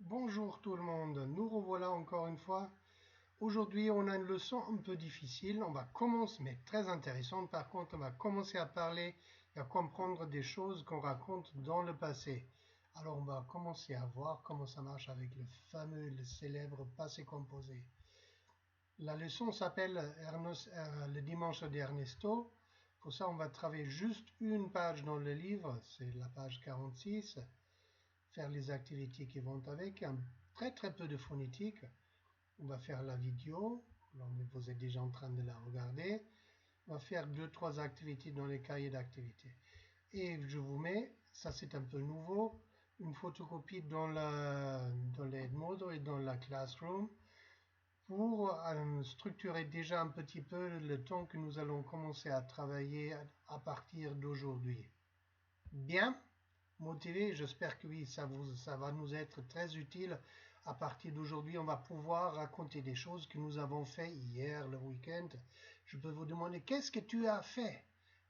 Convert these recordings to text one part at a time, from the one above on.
Bonjour tout le monde, nous revoilà encore une fois. Aujourd'hui on a une leçon un peu difficile, on va commencer, mais très intéressante par contre, on va commencer à parler et à comprendre des choses qu'on raconte dans le passé. Alors on va commencer à voir comment ça marche avec le célèbre passé composé. La leçon s'appelle le dimanche d'Ernesto. Pour ça on va travailler juste une page dans le livre, c'est la page 46. Faire les activités qui vont avec, très peu de phonétique. On va faire la vidéo, vous êtes déjà en train de la regarder. On va faire 2-3 activités dans les cahiers d'activités. Et je vous mets, ça c'est un peu nouveau, une photocopie dans l'Edmodo et dans la Classroom pour structurer déjà un petit peu le temps que nous allons commencer à travailler à partir d'aujourd'hui. Bien? Motivé, j'espère que oui, ça va nous être très utile. À partir d'aujourd'hui, on va pouvoir raconter des choses que nous avons fait hier, le week-end. Je peux vous demander, qu'est-ce que tu as fait?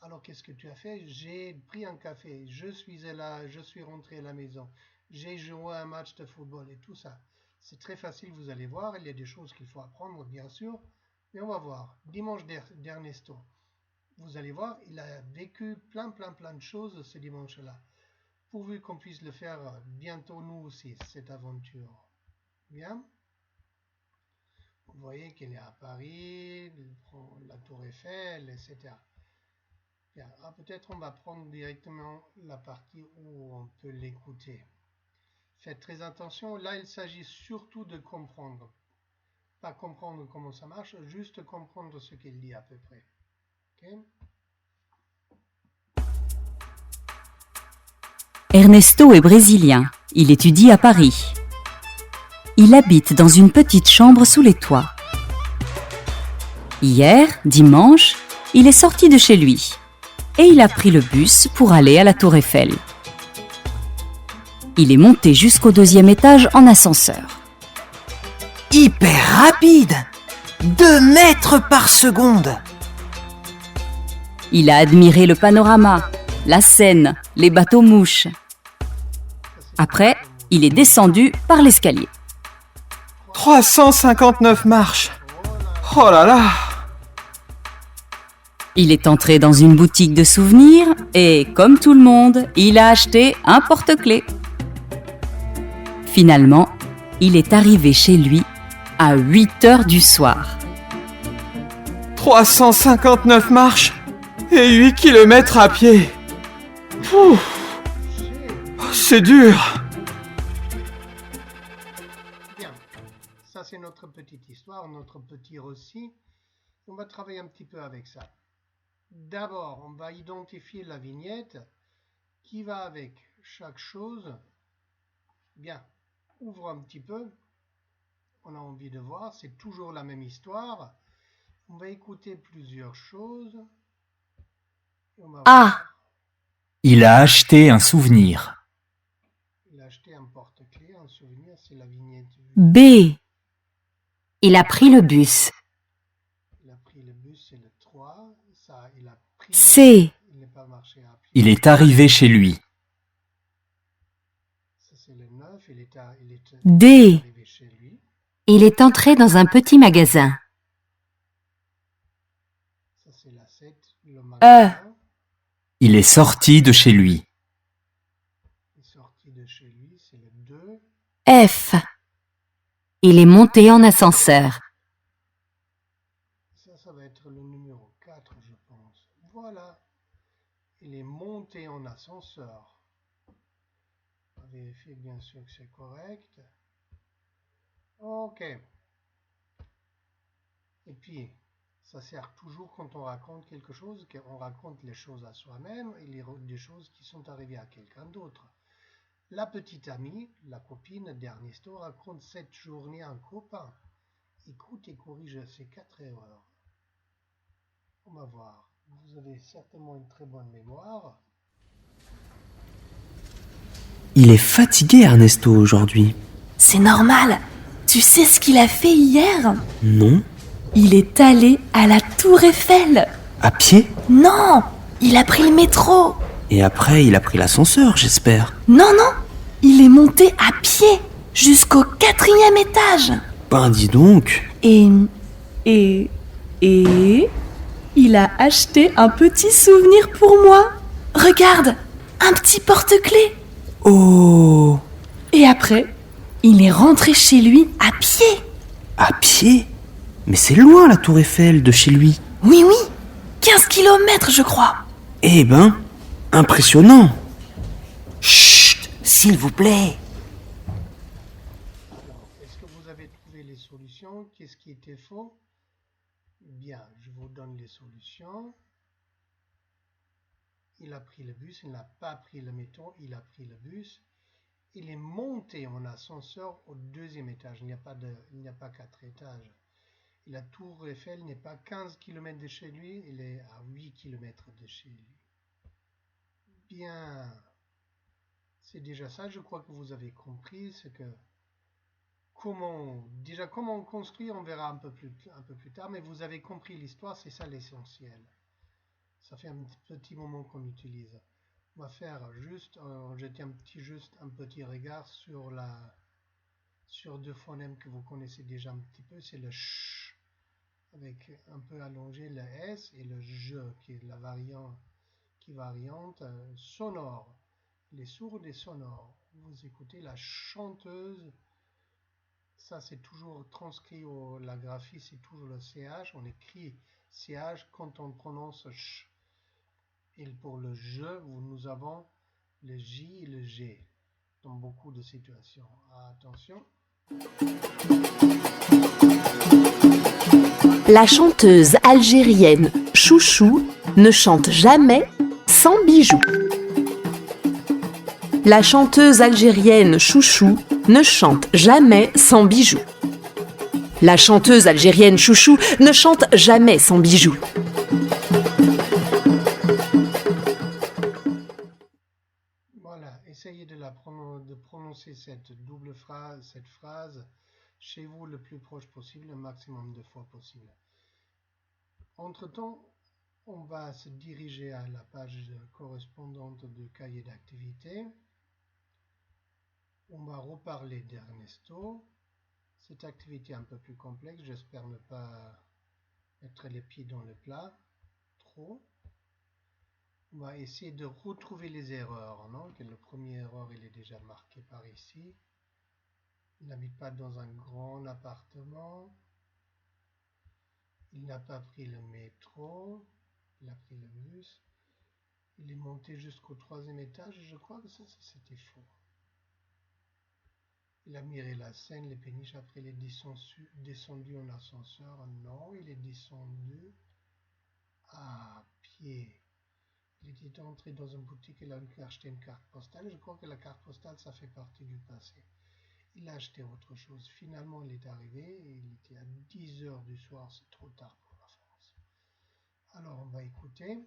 Alors, qu'est-ce que tu as fait? J'ai pris un café, je suis rentré à la maison, j'ai joué un match de football et tout ça. C'est très facile, vous allez voir, il y a des choses qu'il faut apprendre, bien sûr, mais on va voir. Dimanche d'Ernesto, vous allez voir, il a vécu plein de choses ce dimanche-là. Pourvu qu'on puisse le faire bientôt nous aussi, cette aventure. Bien. Vous voyez qu'il est à Paris, il prend la Tour Eiffel, etc. Bien. Ah, peut-être on va prendre directement la partie où on peut l'écouter. Faites très attention, là il s'agit surtout de comprendre. Pas comprendre comment ça marche, juste comprendre ce qu'il dit à peu près. Ok? Ernesto est brésilien. Il étudie à Paris. Il habite dans une petite chambre sous les toits. Hier, dimanche, il est sorti de chez lui et il a pris le bus pour aller à la Tour Eiffel. Il est monté jusqu'au 2e étage en ascenseur. Hyper rapide! 2 mètres par seconde! Il a admiré le panorama, la Seine, les bateaux-mouches. Après, il est descendu par l'escalier. 359 marches! Oh là là! Il est entré dans une boutique de souvenirs et, comme tout le monde, il a acheté un porte-clés. Finalement, il est arrivé chez lui à 8 heures du soir. 359 marches et 8 kilomètres à pied. Ouf, c'est dur. Bien, ça c'est notre petite histoire, notre petit récit. On va travailler un petit peu avec ça. D'abord, on va identifier la vignette qui va avec chaque chose. Bien, ouvre un petit peu. On a envie de voir, c'est toujours la même histoire. On va écouter plusieurs choses. A. Il a acheté un souvenir. Il a acheté un porte-clés, un souvenir, c'est la vignette. B. Il a pris le bus. Il a pris le bus, c'est le 3. Ça, il a pris C. Il n'est pas marché à pied. Il est arrivé chez lui. Ça, c'est le 9. Il est D. arrivé chez lui. Il est entré dans un petit magasin. Ça, c'est la 7. Le E. magasin. Il est sorti de chez lui. Il est sorti de chez lui, c'est le 2. F. Il est monté en ascenseur. Ça va être le numéro 4, je pense. Voilà. Il est monté en ascenseur. On va vérifier bien sûr que c'est correct. Ok. Et puis, ça sert toujours quand on raconte quelque chose, qu'on raconte les choses à soi-même et des choses qui sont arrivées à quelqu'un d'autre. La petite amie, la copine d'Ernesto, raconte cette journée à un copain. Écoute et corrige ces 4 erreurs. On va voir. Vous avez certainement une très bonne mémoire. Il est fatigué, Ernesto, aujourd'hui. C'est normal. Tu sais ce qu'il a fait hier? Non? Il est allé à la Tour Eiffel. À pied? Non, il a pris le métro. Et après, il a pris l'ascenseur, j'espère. Non, il est monté à pied. jusqu'au 4e étage. Ben dis donc. Et il a acheté un petit souvenir pour moi. Regarde, un petit porte-clés. Oh, Et après, il est rentré chez lui à pied. à pied? Mais c'est loin la tour Eiffel de chez lui. Oui, 15 kilomètres je crois. Eh ben, impressionnant. Chut, s'il vous plaît. Alors, est-ce que vous avez trouvé les solutions? Qu'est-ce qui était faux? Bien, je vous donne les solutions. Il a pris le bus, il n'a pas pris le métro, il a pris le bus. Il est monté en ascenseur au 2e étage. Il n'y a pas 4 étages. Et la tour Eiffel n'est pas 15 km de chez lui, il est à 8 km de chez lui. Bien, c'est déjà ça, je crois que vous avez compris. C'est que comment on construit, on verra un peu plus tard, mais vous avez compris l'histoire, c'est ça l'essentiel. Ça fait un petit moment qu'on utilise. On va faire juste, jeter un petit regard sur deux phonèmes que vous connaissez déjà un petit peu. C'est le ch avec un peu allongé le s et le je qui est la variante sonore. Les sourds et sonores. Vous écoutez la chanteuse. Ça c'est toujours transcrit la graphie, c'est toujours le ch. On écrit ch quand on prononce ch. Et pour le je, nous avons le J et le G dans beaucoup de situations. Attention. La chanteuse algérienne Chouchou ne chante jamais sans bijoux. La chanteuse algérienne Chouchou ne chante jamais sans bijoux. La chanteuse algérienne Chouchou ne chante jamais sans bijoux. Voilà, essayez de prononcer cette phrase chez vous le plus proche possible, le maximum de fois possible. Entre-temps, on va se diriger à la page correspondante du cahier d'activité. On va reparler d'Ernesto. Cette activité est un peu plus complexe, j'espère ne pas mettre les pieds dans le plat trop. On va essayer de retrouver les erreurs, non? Que le premier erreur, il est déjà marqué par ici. Il n'habite pas dans un grand appartement. Il n'a pas pris le métro. Il a pris le bus. Il est monté jusqu'au 3e étage. Je crois que ça c'était faux. Il a miré la Seine, les péniches. Après, il est descendu en ascenseur. Non, il est descendu à pied. Il était entré dans une boutique, il a acheté une carte postale. Je crois que la carte postale, ça fait partie du passé. Il a acheté autre chose. Finalement, il est arrivé et il était à 10 heures du soir. C'est trop tard pour la France. Alors, on va écouter.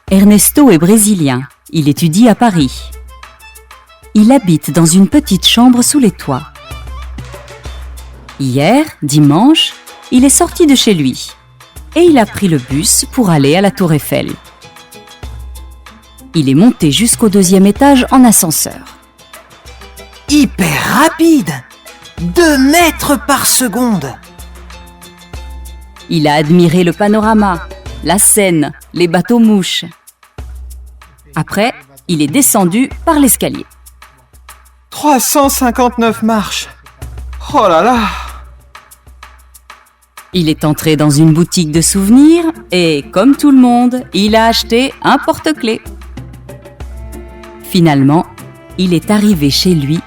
Ernesto est brésilien. Il étudie à Paris. Il habite dans une petite chambre sous les toits. Hier, dimanche, il est sorti de chez lui et il a pris le bus pour aller à la tour Eiffel. Il est monté jusqu'au 2e étage en ascenseur. Hyper rapide. 2 mètres par seconde. Il a admiré le panorama, la Seine, les bateaux-mouches. Après, il est descendu par l'escalier. 359 marches. Oh là là. Il est entré dans une boutique de souvenirs et, comme tout le monde, il a acheté un porte-clés. Finalement, il est arrivé chez lui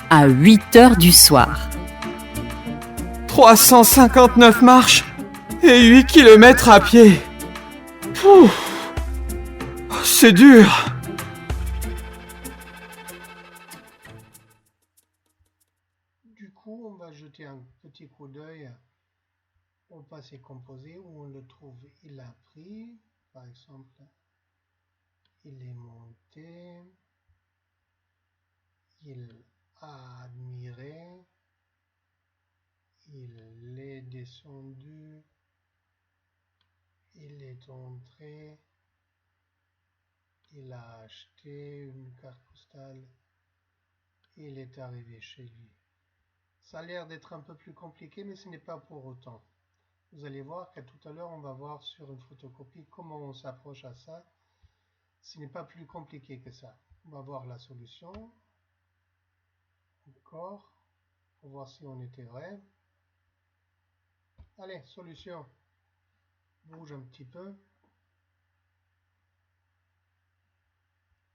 à 8 heures du soir. 359 marches et 8 kilomètres à pied. Pouf. C'est dur. Du coup, on va jeter un petit coup d'œil au passé composé où on le trouve. Il a pris, par exemple, il est monté, il a admiré, il est descendu, il est entré, il a acheté une carte postale, il est arrivé chez lui. Ça a l'air d'être un peu plus compliqué, mais ce n'est pas pour autant. Vous allez voir que tout à l'heure, on va voir sur une photocopie comment on s'approche à ça. Ce n'est pas plus compliqué que ça. On va voir la solution. Encore. Pour voir si on était vrai. Allez, solution. Bouge un petit peu.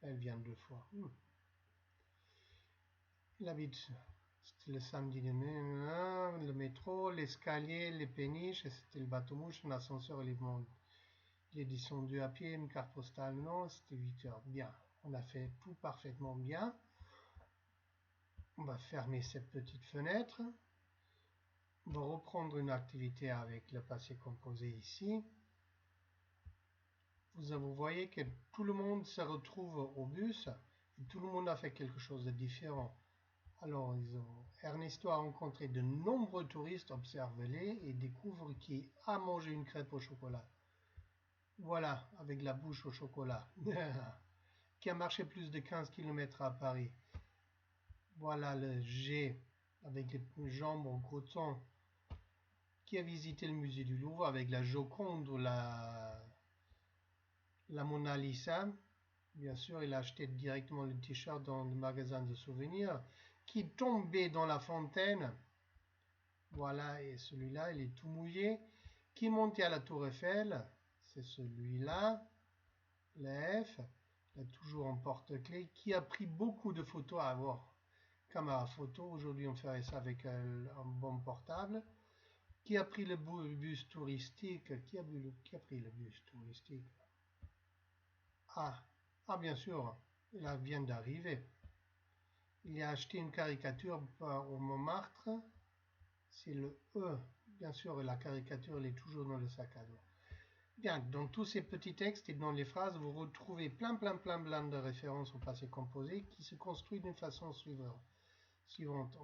Elle vient 2 fois. Il habite. C'était le samedi de mai, le métro, l'escalier, les péniches, c'était le bateau-mouche, un ascenseur, il est descendu à pied, une carte postale, non, c'était 8 heures. Bien, on a fait tout parfaitement bien. On va fermer cette petite fenêtre. On va reprendre une activité avec le passé composé ici. Vous voyez que tout le monde se retrouve au bus et tout le monde a fait quelque chose de différent. Alors, Ernesto a rencontré de nombreux touristes, observe-les et découvre qu'il a mangé une crêpe au chocolat. Voilà, avec la bouche au chocolat. Qui a marché plus de 15 km à Paris. Voilà le G, avec les jambes en coton. Qui a visité le musée du Louvre avec la Joconde ou la Mona Lisa. Bien sûr, il a acheté directement le t-shirt dans le magasin de souvenirs. Qui tombait dans la fontaine. Voilà, et celui-là, il est tout mouillé. Qui montait à la Tour Eiffel. C'est celui-là. Le F. Il est toujours en porte-clés. Qui a pris beaucoup de photos à avoir. Caméra photo. Aujourd'hui, on ferait ça avec un bon portable. Qui a pris le bus touristique. Qui a pris le bus touristique? Ah, bien sûr, il vient d'arriver. Il a acheté une caricature au Montmartre. C'est le E. Bien sûr, la caricature, elle est toujours dans le sac à dos. Bien, dans tous ces petits textes et dans les phrases, vous retrouvez plein de références au passé composé qui se construisent d'une façon suivante.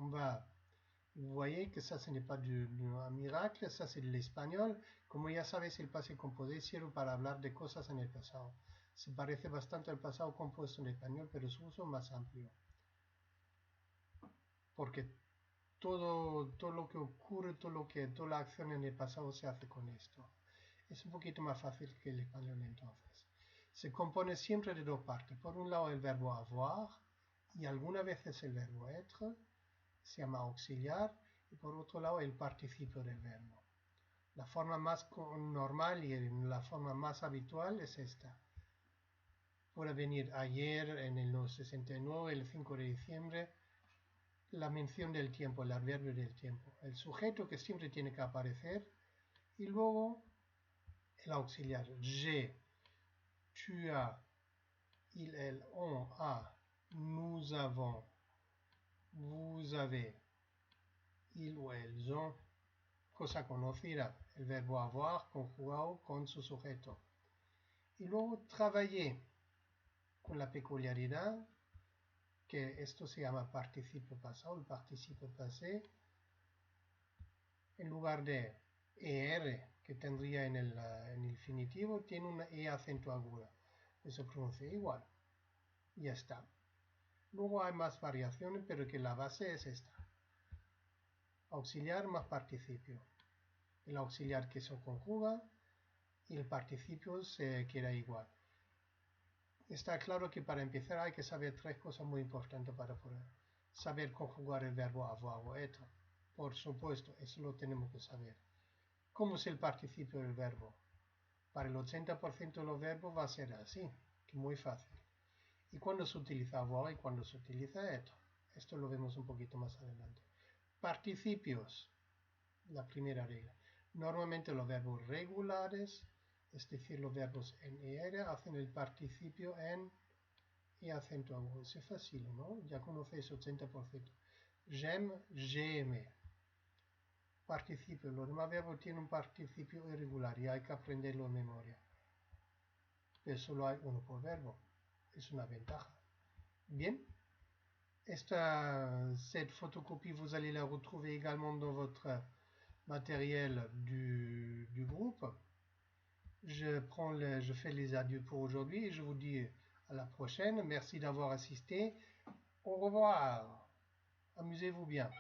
Vous voyez que ça, ce n'est pas un miracle, ça c'est de l'espagnol. Como ya sabes, el pase composé sirve para hablar de cosas en el pasado. Se parece bastante al pasado compuesto en español, pero su uso es más amplio. Porque todo lo que ocurre, toda la acción en el pasado se hace con esto. Es un poquito más fácil que el español entonces. Se compone siempre de 2 partes. Por un lado el verbo avoir y algunas veces el verbo être, se llama auxiliar, y por otro lado el participio del verbo. La forma más normal y la forma más habitual es esta. Puede venir ayer, en el 69, el 5 de diciembre, la mención del tiempo, el adverbio del tiempo. El sujeto que siempre tiene que aparecer y luego el auxiliar. J'ai, tu as, il, elle, on a, nous avons, vous avez, ils ou elles ont, cosa conocida, el verbo avoir conjugado con su sujeto. Y luego travailler con la peculiaridad que esto se llama participio pasado, el participio pasé, en lugar de er que tendría en el infinitivo, tiene una e acento aguda. Se pronuncia igual. Y ya está. Luego hay más variaciones, pero que la base es esta. Auxiliar más participio. El auxiliar que se conjuga y el participio se queda igual. Está claro que para empezar hay que saber 3 cosas muy importantes para poder saber conjugar el verbo avoir o être. Por supuesto, eso lo tenemos que saber. ¿Cómo es el participio del verbo? Para el 80% de los verbos va a ser así, que muy fácil. Y cuando se utiliza avoir y cuando se utiliza être. Esto lo vemos un poquito más adelante. Participios, la primera regla. Normalmente los verbos regulares, es decir, los verbos en ER, hacen el participio en y acento agudo. Es fácil, ¿no? Ya conocéis 80%. J'aime, j'ai aimé. Participio. Los demás verbos tienen un participio irregular y hay que aprenderlo en memoria. Pero solo hay uno por verbo. Es una ventaja. Bien. Cette photocopie, vous allez la retrouver également dans votre matériel du groupe. Je fais les adieux pour aujourd'hui et je vous dis à la prochaine. Merci d'avoir assisté. Au revoir. Amusez-vous bien.